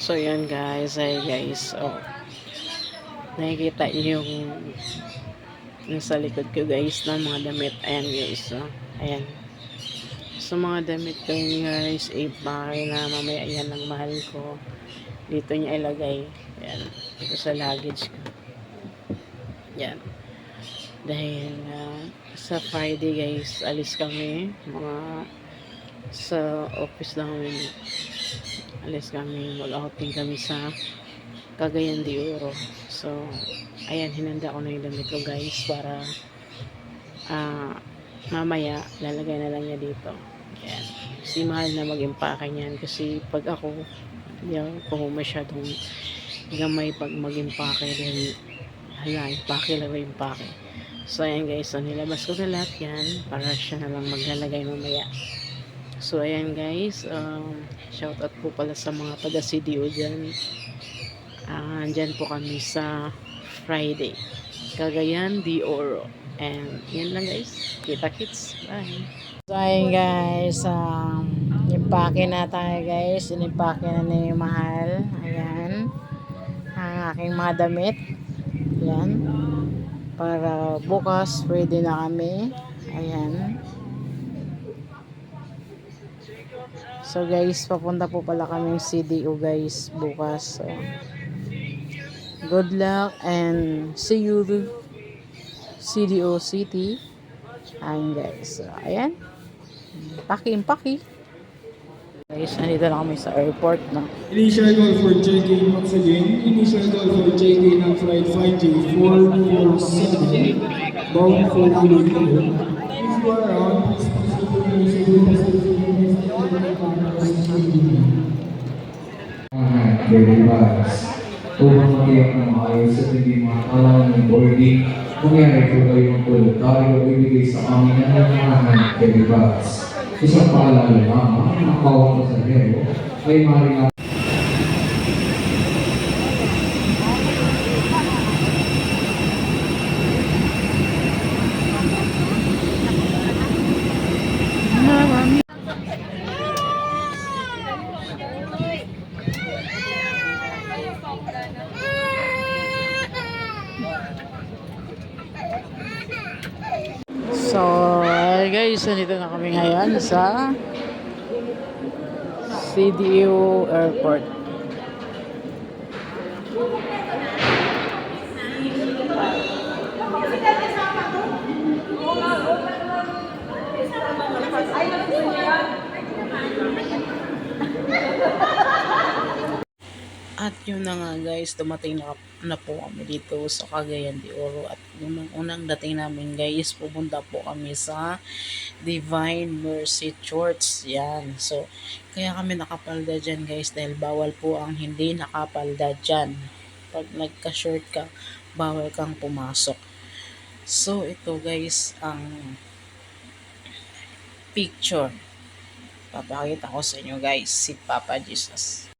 So yan guys, ay guys, oh, nakikita niyo yung sa likod ko guys ng mga damit. Ayan guys, oh, ayan. So mga damit ko yun guys, bakit na mamaya yan ang mahal ko. Dito niya ilagay. Ayan, dito sa luggage ko. Yan. Dahil sa Friday guys, alis kami. Mga sa office lang kami. Alis kami, mag-outing kami sa Cagayan de Oro. So, ayan, hinanda ko na yung damit ko guys para mamaya lalagay na lang niya dito. Ayan. Kasi mahal na mag-impake niyan kasi pag ako hindi ako masyadong gamay pag mag-impake dahil hala, impake lang yung impake. So, ayan guys, so nilabas ko na lahat yan para siya na lang maglalagay mamaya. So, ayan guys, shout out po pala sa mga taga-CDO dyan. Andyan po kami sa Friday, Cagayan de Oro. And yan lang guys, kita kits, bye. So ayun guys, impake na tayo guys, inimpake na ni Mahal. Ayan, ang aking mga damit. Ayan, para bukas pwede na kami. Ayan. So guys, papunta po pala kami CDO guys bukas. So, good luck and see you CDO City. Ayan guys. So, ayan. Paki. Guys, nandito na kami sa airport na. Initial call for JK once again. Initial call for JK ng flight 5G447 bound for Iloilo. If you are around, please very much. Upang matiyak na maayos at hindi makakalang ng boarding, mangyari po kayo magtulog tayo ibigay sa aming nananahan very much. Isang paalala lamang ng bawat pasahero ay maaaring So, guys, nandito na kami ngayon sa CDO Airport. At yun na nga guys, dumating na po kami dito sa Cagayan de Oro. At yung unang dating namin guys, pupunta po kami sa Divine Mercy Church. Yan. So, kaya kami nakapalda dyan guys dahil bawal po ang hindi nakapalda dyan. Pag nagka-short ka, bawal kang pumasok. So, ito guys, ang picture. Papakita ko sa inyo guys, si Papa Jesus.